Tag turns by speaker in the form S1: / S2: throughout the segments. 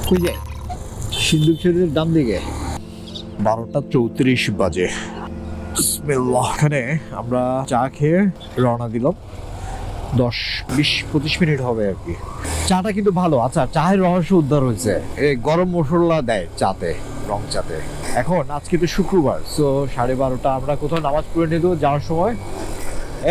S1: কই যায় সিন্ধুক শরীরের ডান দিকে 12:34 বাজে। বিসমিল্লাহ। এখানে আমরা চা খেয়ে রওনা দিলাম। 10-20-25 মিনিট হবে আর কি। চাটা কিন্তু ভালো। আচ্ছা, চায়ের রহস্য উদ্ধার হয়েছে, এই গরম মশলা দেয় চাতে, রং চাতে। এখন আজকে তো শুক্রবার, সো 12:30 আমরা কোথাও নামাজ পড়ে নিয়ে দেবো যাওয়ার সময়।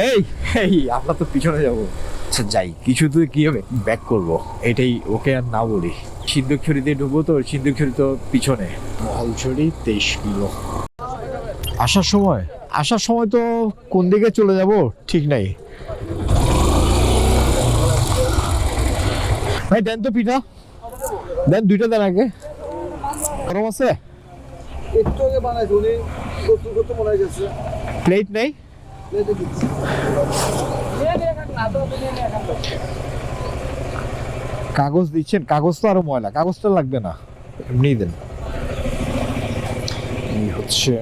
S1: এই এই আমরা তো পিছনে যাবো। আচ্ছা যাই, কিছু তো কি হবে, ব্যাক করবো, এটাই ওকে আর না বলি। সিন্ধুকছড়ি দিয়ে ঢুকবো, তো সিন্ধুকছড়ি তো পিছনে, মহলছড়ি 23 কিলো। আসার সময় তো কোন দিকে চলে যাব ঠিক নাই। ভাই দেন তো পিঠা, দেন 2টা দেন আগে। গরম আছে?
S2: একটু আগে বানাইছি, উনি প্রস্তুত করতে মনে হয়েছে।
S1: প্লেট নেই? কাগজ দিচ্ছেন? কাগজ তো আরো ময়লা, কাগজটা লাগবে না, এমনি দেন। এই হচ্ছে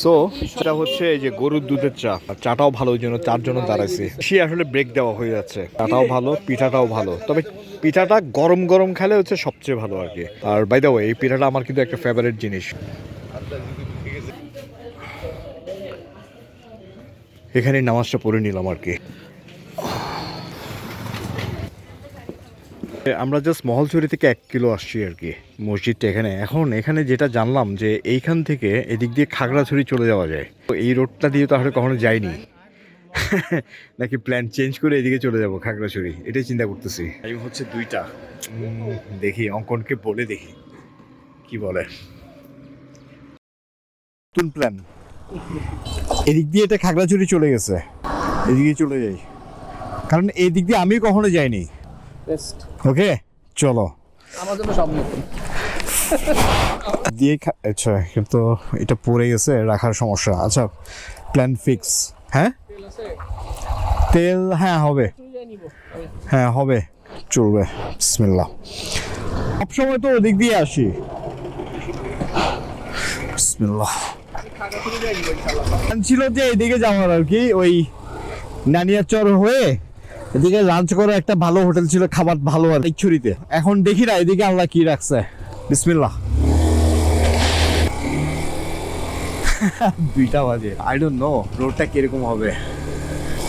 S1: সো সেটা হচ্ছে এই যে গরুর দুধের চা। চাটাও ভালো, ওই জন্য 4 জন দাঁড়াইছে। সে আসলে ব্রেক দেওয়া হয়ে যাচ্ছে। চাটাও ভালো, পিঠাটাও ভালো, তবে পিঠাটা গরম গরম খেলে হচ্ছে সবচেয়ে ভালো আর কি। আর বাই দ্য ওয়ে, এই পিঠাটা আমার কিন্তু একটা ফেভারিট জিনিস। এখানে নামাজটা পড়ে নিলাম আর কি। আমরা জাস্ট মহলছড়ি থেকে 1 কিলো আসছি আর কি মসজিদটা এখানে। এখানে যেটা জানলাম যে এইখান থেকে এদিক দিয়ে খাগড়াছড়ি চলে যাওয়া যায়। তো এই রোডটা দিয়ে তো আসলে কখনো যাইনি। নাকি প্ল্যান চেঞ্জ করে এদিকে চলে যাব খাগড়াছড়ি, এটাই চিন্তা করতেছি। টাইম হচ্ছে 2টা। দেখি অঙ্কনকে বলে দেখি কি বলে। নতুন প্ল্যান, এদিক দিয়ে এটা খাগড়াছড়ি চলে গেছে, এদিকে চলে যাই, কারণ এই দিক দিয়ে আমি কখনো যাইনি। ওকে চলো,
S2: আমার জন্য সব নতুন
S1: দিয়ে আচ্ছা, কিন্তু এটা পড়ে গেছে, রাখার সমস্যা। আচ্ছা প্ল্যান ফিক্স। হ্যাঁ তেল, হ্যাঁ হবে, হ্যাঁ হবে, চলবে। বিসমিল্লাহ। সবসময় তো ওদিক দিয়ে আসি। বিসমিল্লাহ। ছিল যে এদিকে যাওয়ার আর কি, ওই নানিয়াচর হয়ে এদিকে লাঞ্চ করে একটা ভালো হোটেল ছিল, খাবার ভালো আর ছুরিতে। এখন দেখি না এদিকে আল্লাহ কি রাখছে। বিসমিল্লাহ। 2টা বাজে। আই ডোন্ট নো রোডটা কিরকম হবে।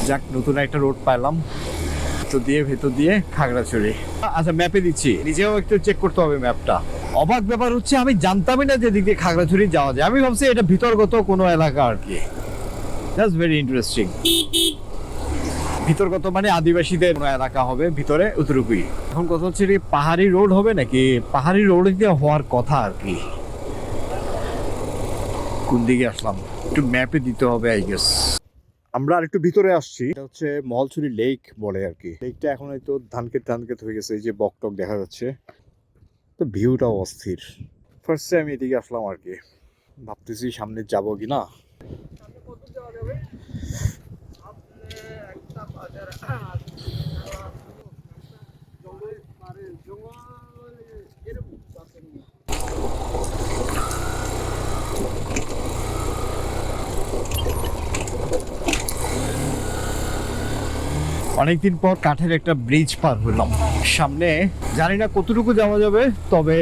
S1: যাক, নতুন একটা রোড পাইলাম, তো দিয়ে ভেতর দিয়ে খাগড়াছড়ি। আচ্ছা ম্যাপে দিচ্ছি, নিজেও একটু চেক করতে হবে ম্যাপটা। অবাক ব্যাপার হচ্ছে, আমি জানতামই না যে দিক দিয়ে খাগড়াছড়ি যাওয়া যায়। আমি ভাবছি এটা ভিতরগত কোনো এলাকা আর কি। That's very interesting. ভিতরগত মানে আদিবাসীদের কোনো এলাকা হবে ভিতরে, অতটুকুই। এখন কথা হচ্ছে পাহাড়ি রোড হবে নাকি, পাহাড়ি রোড দিয়ে হওয়ার কথা আর কি। কোন দিকে আসলাম একটু ম্যাপে দিতে হবে আই গেস। আমরা আর একটু ভিতরে আসছি, এটা হচ্ছে মহলছড়ি লেক বলে আর কি। লেকটা এখন হয়তো ধান ক্ষেত হয়ে গেছে, এই যে বকটক দেখা যাচ্ছে, তো ভিউটাও অস্থির। ফার্স্টে আমি এদিকে আসলাম আর কি, ভাবতেছি সামনে যাবো কিনা। অনেকদিন পর কাঠের একটা ব্রিজ পার হলাম। সামনে জানি না কতটুকু যাওয়া যাবে, তবে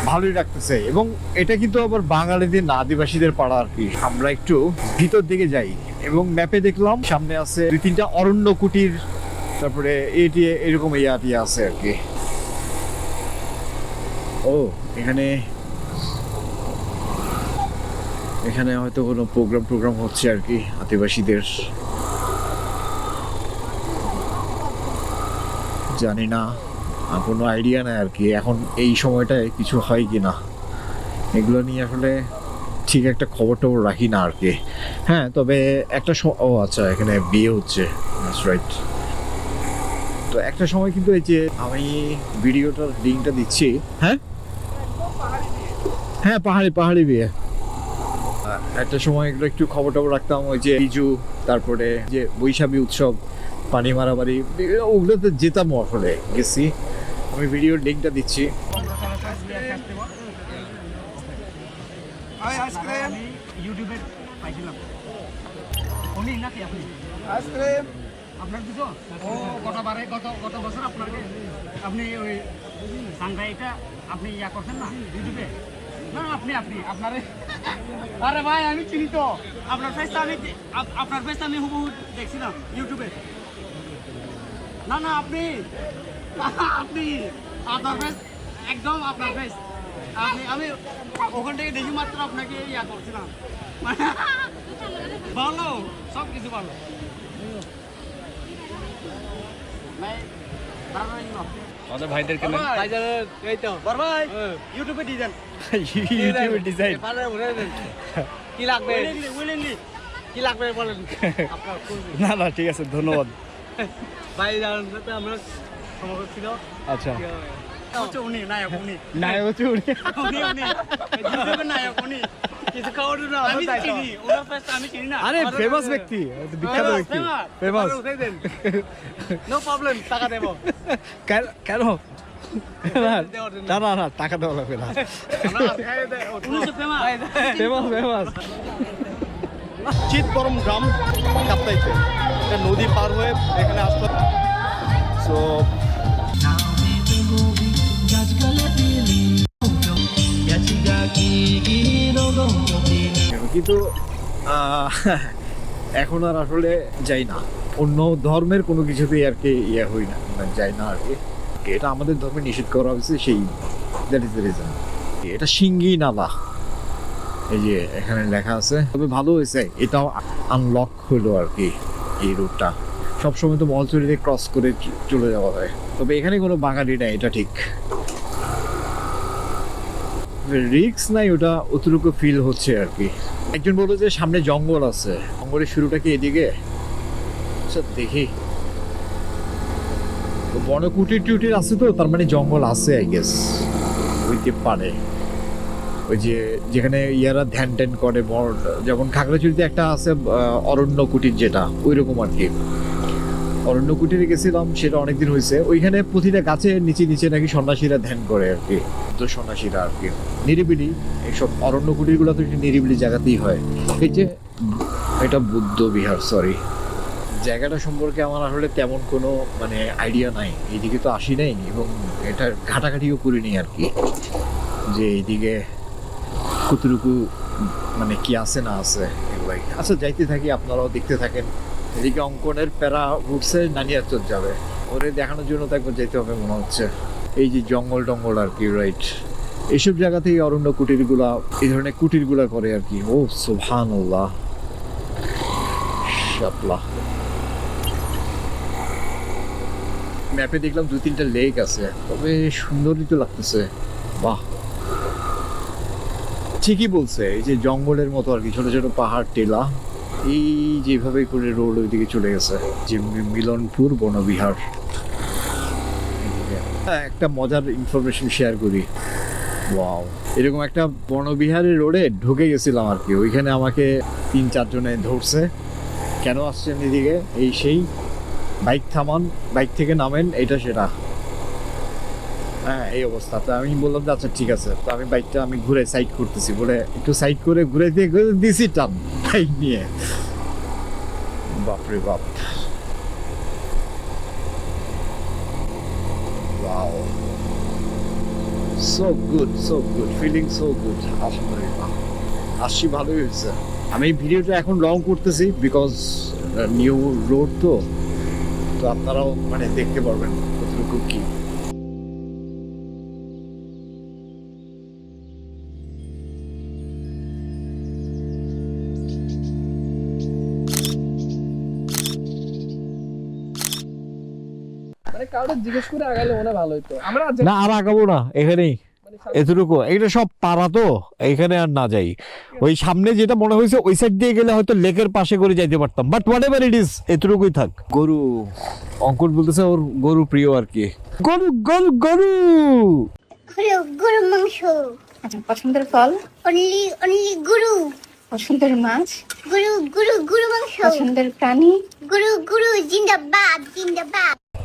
S1: ভালোই লাগতেছে। এবং এটা কিন্তু আবার বাঙালিদের না, আদিবাসীদের পাড়া আর কি। আমরা একটু ভিতর দিকে যাই, এবং ম্যাপে দেখলাম সামনে আছে 2-3টা অরণ্য কুটির, তারপরে এটি এরকম ইয়াটি আছে আর কি। ও এখানে এখানে হয়তো কোনো প্রোগ্রাম হচ্ছে আর কি আদিবাসীদের, জানি না, কোনো আইডিয়া নাই আর কি এখন এই সময়টায় কিছু হয় কি না। এগুলো নিয়ে আসলে ঠিক একটা খবর টবর রাখি না আর কি। হ্যাঁ তবে একটা ও আচ্ছা, এখানে বিয়ে হচ্ছে, দ্যাটস রাইট। তো একটা সময় কিন্তু এই যে আমি ভিডিওটার লিঙ্কটা দিচ্ছি। হ্যাঁ হ্যাঁ পাহাড়ি বিয়ে। একটা সময় এগুলো একটু খবর টবর রাখতাম, ওই যে বিজু, তারপরে যে বৈশাখী উৎসব, পানি মারামারি, ওগুলোতে যেতাম আসলে, গেছি। আমি ভিডিওর লিঙ্কটা দিচ্ছি।
S2: আইসক্রিম
S3: আপনার কিছু ও গত বছর আপনাকে আপনি ওই সাংঘাইটা আপনি ইয়া করছেন না ইউটিউবে না আপনি আপনারে আরে ভাই আমি চিনি তো আপনার ফেসটা আমি হুবহু দেখছিলাম ইউটিউবে না আপনি আপনার ফেস একদম আপনার ফেস আমি ওখান থেকে দেখি মাত্র আপনাকে ইয়া করছিলাম ভালো সব কিছু ভালো
S4: আমাদের ভাইদেরকে
S3: এই তো ভাই ইউটিউবে ডিজাইন
S4: ইউটিউবে ডিজাইন
S3: কি লাগবে কি লাগবে বলেন আপনার
S4: না ঠিক আছে ধন্যবাদ
S3: ভাই জানেন তো আমরা সমগ্র ছিল
S4: আচ্ছা
S3: হচ্ছে উনি নায়ক উনি
S4: নায়ক হচ্ছে উনি
S3: ইউটিউবের নায়ক উনি কিছু খাওয়ার জন্য আমি চিনি ওনার ফেসটা আমি চিনি না
S4: আরে ফেমাস ব্যক্তি বিখ্যাত ব্যক্তি ফেমাস
S3: নো প্রবলেম টাকা দেবো
S4: কেন না টাকা দেওয়া লাগবে না
S3: উনি তো ফেমাস
S4: ফেমাস চিতবরম গ্রাম কাপ্তাইতে এটা নদী পার হয়ে এখানে আসতে সো
S1: কিন্তু এখন আর আসলে যাই না, অন্য ধর্মের কোনো কিছুতেই আর কি ইয়ে হই না, যাই না আর কি। এটা আমাদের ধর্মে নিষেধ করা হয়েছে, সেই দ্যাট ইজ দ্য রিজন। এটা সিঙ্গি নালা, এই যে এখানে লেখা আছে। তবে ভালো হয়েছে এটাও আনলক হলো আর কি। এই রুটটা সবসময় তো মলচুরিতে ক্রস করে চলে যাওয়া যায়, তবে এখানে কোনো বাঙালি নাই, এটা ঠিক। রিক্স নাই, ওটা অতটুকু ফিল হচ্ছে আর কি। একজন বললো যে সামনে জঙ্গল আছে, জঙ্গলের শুরুটা কি এদিকে? আচ্ছা দেখি, বনকুটির টুটির আছে তো, তার মানে জঙ্গল আছে আই গেস, হইতে পারে। ওই যে যেখানে ইয়ারা ধ্যান ট্যান করে, যেমন খাগড়াছড়িতে একটা আছে অরণ্য কুটির, যেটা ওই রকম আর কি। অরণ্য কুটিরে গেছিলাম, সেটা অনেকদিন হয়েছে। ওইখানে প্রতিটা গাছের নিচে নিচে নাকি সন্ন্যাসীরা ধ্যান করে আর কি, তো সন্ন্যাসীরা আর কি নিরিবিলি। এইসব অরণ্য কুটিরগুলো তো একটু নিরিবিলি জায়গাতেই হয়। এই যে এটা বুদ্ধ বিহার, সরি, জায়গাটা সম্পর্কে আমার আসলে তেমন কোনো মানে আইডিয়া নাই, এইদিকে তো আসি নাই এবং এটা ঘাটাঘাটিও করিনি আর কি, যে এইদিকে কতটুকু মানে কি আছে না আছে এগুলাই। আচ্ছা যাইতে থাকি, আপনারাও দেখতে থাকেন। এদিকে অঙ্কনের প্যারা উঠছে, নানিয়াচর যাবে, ওরে দেখানোর জন্য তো একবার যেতে হবে মনে হচ্ছে। এই যে জঙ্গল টঙ্গল আর কি, রাইট, এইসব জায়গাতেই অরণ্য কুটিরগুলা, এই ধরনের কুটিরগুলা করে আর কি। ও সুবহানাল্লাহ, শাপলা। ম্যাপে দেখলাম 2-3টা লেক আছে, তবে সুন্দরই তো লাগতেছে। বাহ, ঠিকই বলছে, এই যে জঙ্গলের মতো আর কি, ছোট ছোট পাহাড় টেলা, এই যেভাবে করে রোড ওইদিকে চলে গেছে, যে মিলনপুর বনবিহার। একটা মজার ইনফরমেশন শেয়ার করি। ওয়াও, এরকম একটা বনবিহারের রোডে ঢুকে গেছিলাম আর কি। ওইখানে আমাকে 3-4 জনে ধরছে, কেন আসছেন এদিকে, এই সেই, বাইক থামান, বাইক থেকে নামেন, এটা সেটা। হ্যাঁ, এই অবস্থা। তো আমি বললাম যে আচ্ছা ঠিক আছে, তো আমি বাইকটা আমি ঘুরে সাইড করতেছি বলে একটু সাইড করে ঘুরে দিয়ে দিছি টান বাইক নিয়ে। বাপরে বাপ, wow, so good, feeling so good, আলহামদুলিল্লাহ। আসছি, ভালোই হয়েছে। আমি ভিডিওটা এখন লং করতেছি বিকজ নিউ রোড তো আপনারাও মানে দেখতে পারবেন কতটুকু কি।
S2: কাউকে জিজ্ঞেস করে আগাইলে মনে ভালো হইতো। আমরা
S1: না আর আগাবো না, এখানেই এতটুকু। এটা সব পাড়া তো, এখানে আর না যাই। ওই সামনে যেটা মনে হয়েছে ওই সাইড দিয়ে গেলে হয়তো লেকের পাশে করে যাইতে পারতাম, but what ever it is, এতটুকুই থাক। গরু, অঙ্কুর বলতেছে ওর গরু প্রিয় আর কি। গরু গরু গরু
S5: গরু মাংস।
S6: আচ্ছা, পছন্দের ফল?
S5: অনলি গরু।
S6: পছন্দের মাছ?
S5: গরু মাংস।
S6: পছন্দের প্রাণী?
S5: গরু জিন্দাবাদ।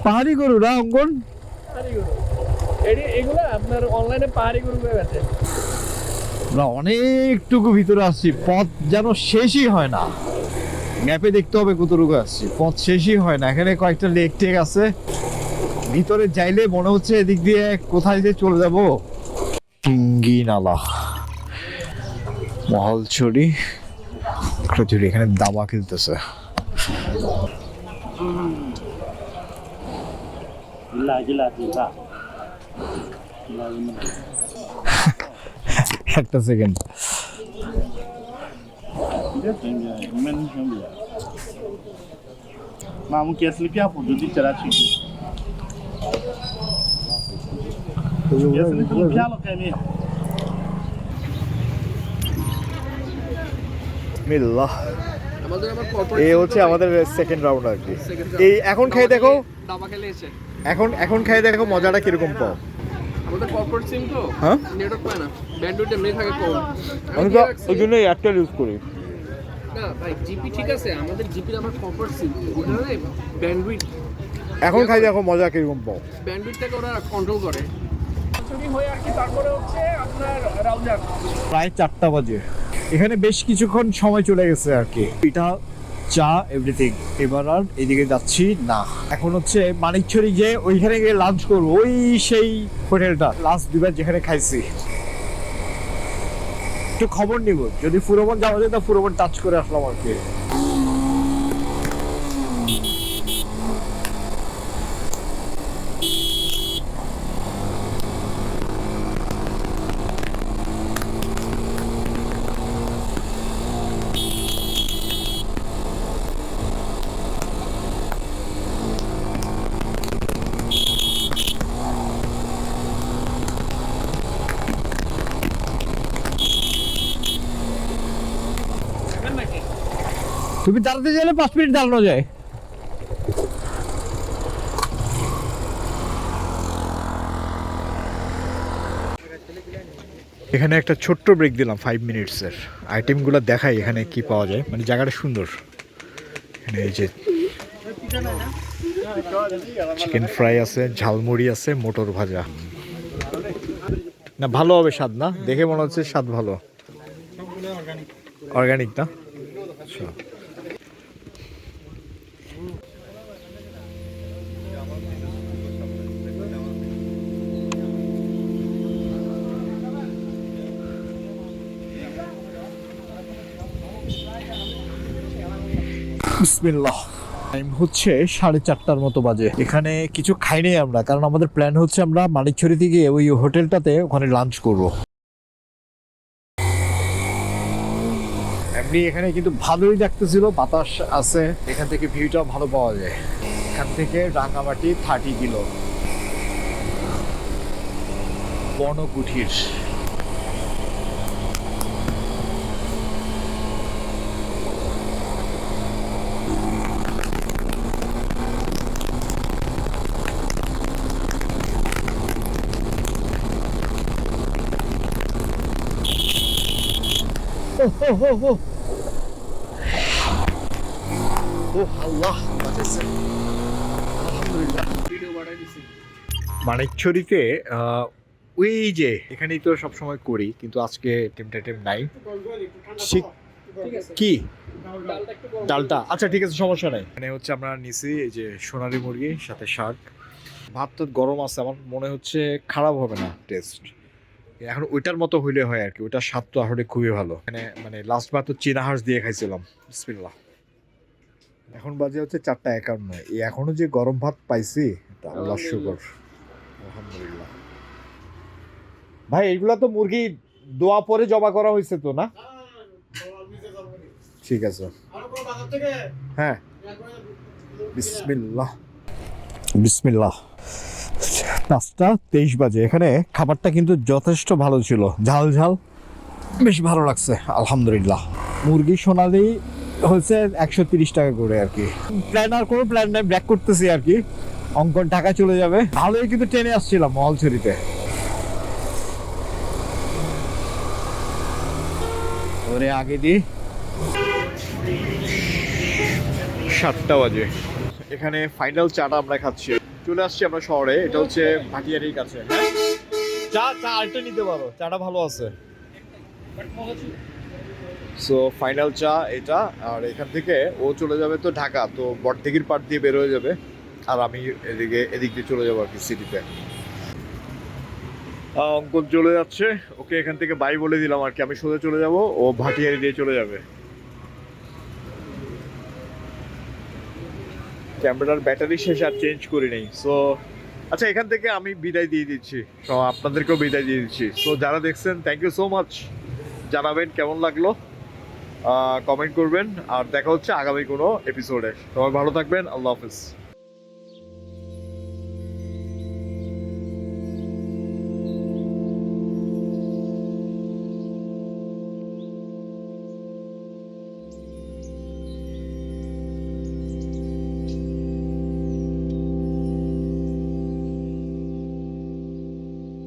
S1: পাহাড়ি গরু না অঙ্কন?
S2: এগুলো আপনার অনলাইনে পাহাড়ি গরু হয়ে গেছে।
S1: না, অনেকটুকু ভিতরে আসছি, পথ যেন শেষই হয় না। ম্যাপে দেখতে হবে কতটুকু আসছে, পথ শেষই হয় না। এখানে কয়েকটা লেক টেক আছে, ভিতরে যাইলে মনে হচ্ছে এদিক দিয়ে কোথায় যে চলে যাব। টিঙ্গি নালা, মহলছড়ি, খজুরি, এখানে দাবা খেলতেছে। একটা second,
S7: Mamu quer slipar por tudo tirar chique. Quer slipar lo que é mesmo.
S1: মিল্লাহ। এই হচ্ছে আমাদের সেকেন্ড রাউন্ড আর কি। এই এখন খাই দেখো,
S8: দাবা খেলে এসে
S1: এখন খাই দেখো মজাটা কিরকম পাও।
S8: আমাদের কর্পোরেট সিম তো
S1: হ্যাঁ,
S8: নেটওয়ার্ক পায় না, ব্যান্ডউইথ এমনি থাকে কম।
S1: আমি তো ওই জন্য এয়ারটেল ইউজ করি।
S8: না ভাই জিপি ঠিক আছে, আমাদের জিপির আবার কর্পোরেট সিম, ওটাতে ব্যান্ডউইথ
S1: এখন খাই দেখো মজা কিরকম পাও।
S8: ব্যান্ডউইথটাকে ওরা কন্ট্রোল করে। চুরি হয়ে আর কি, তারপরে হচ্ছে আপনার রাউজার
S1: প্রায় 4টা বাজে, এখানে বেশ কিছুক্ষণ সময় চলে গেছে আর কি। এটা চা এভরিথিং। এবার আর এদিকে যাচ্ছি না, এখন হচ্ছে মানিকছড়ি যে ওইখানে গিয়ে লাঞ্চ করবো, ওই সেই হোটেলটা লাস্ট দুবার যেখানে খাইছি। একটু খবর নিব, যদি ফুরবন যাওয়া যায় তা ফুরবন টাচ করে আসলাম আর কি। তুমি দাঁড়াতে গেলে 5 মিনিট দাঁড়ানো যায়। এখানে একটা ছোট্ট ব্রেক দিলাম 5 মিনিটসের। আইটেমগুলো দেখাই এখানে কি পাওয়া যায়, মানে জায়গাটা সুন্দর। এখানে এই যে চিকেন ফ্রাই আছে, ঝালমুড়ি আছে, মটর ভাজা। না ভালো হবে স্বাদ, না দেখে মনে হচ্ছে স্বাদ ভালো, অর্গানিক না। আচ্ছা বিসমিল্লাহ। টাইম হচ্ছে 4:30টার মতো বাজে। এখানে কিছু খাইনি আমরা, কারণ আমাদের প্ল্যান হচ্ছে আমরা মানিকছড়ি থেকে ওই হোটেলটাতে ওখানে লাঞ্চ করব। এমনি এখানে কিন্তু ভালোই লাগতেছিল, বাতাস আছে, এখান থেকে ভিউটা ভালো পাওয়া যায়। এখান থেকে রাঙামাটি 30 কিলো, বনকুঠির। মানিকছড়িতে ওই যে এখানেই তো সবসময় করি, কিন্তু আজকে টেম নাই। কি ডালটা? আচ্ছা ঠিক আছে, সমস্যা নাই। মানে হচ্ছে আমরা নিছি এই যে সোনালী মুরগি সাথে শাক। ভাত তো গরম আছে, আমার মনে হচ্ছে খারাপ হবে না টেস্ট। এখন ওইটার মতো হইলে হয় আর কি, ওইটার স্বাদ তো আসলে খুবই ভালো। মানে লাস্ট বার তো চীনা হাঁস দিয়ে খাইছিলাম। বিসমিল্লাহ। এখন বাজে হচ্ছে 4:51। এই এখনো যে গরম ভাত পাইছি, আল্লাহ শুকর, আলহামদুলিল্লাহ। ভাই এইগুলা তো মুরগি দোয়া পরে জবা করা হয়েছে তো, না? ঠিক আছে, হ্যাঁ। বিসমিল্লাহ বিসমিল্লাহ। 5:23 বাজে। এখানে খাবারটা কিন্তু যথেষ্ট ভালো ছিল, ঝাল ঝাল, বেশ ভালো লাগছে আলহামদুলিল্লাহ। মুরগি সোনালি হচ্ছে 130 টাকা করে আর কি। আর কোনো প্ল্যান নাই, ব্রেক করতেছি আর কি। অঙ্কন ঢাকা চলে যাবে। ভালোই কিন্তু ট্রেনে আসছিলাম মহলছড়িতে। ওরে আগে দি 7টা বাজে। এখানে ফাইনাল চাটা আমরা খাচ্ছি। চলে আসছি আমরা শহরে, এটা হচ্ছে ভাটিয়ারির কাছে। চা আরেকটা নিতে পারো, চাটা ভালো আছে। সো ফাইনাল চা এটা। আর এখান থেকে ও চলে যাবে তো ঢাকা, তো বটদিঘির পাড় দিয়ে বের হয়ে যাবে, আর আমি এদিক দিয়ে চলে যাবো আর কি সিটিতে। অঙ্কন চলে যাচ্ছে, ওকে এখান থেকে বাই বলে দিলাম আর কি, আমি সোজা চলে যাব, ও ভাটিয়ারি দিয়ে চলে যাবে। ক্যামেরার ব্যাটারি শেষ, আর চেঞ্জ করি নাই। সো আচ্ছা, এখান থেকে আমি বিদায় দিয়ে দিচ্ছি, সো আপনাদেরকেও বিদায় দিয়ে দিচ্ছি। সো যারা দেখছেন থ্যাংক ইউ সো মাচ, জানাবেন কেমন লাগলো, কমেন্ট করবেন, আর দেখা হচ্ছে আগামী কোনো এপিসোডে। সবাই ভালো থাকবেন, আল্লাহ হাফিজ।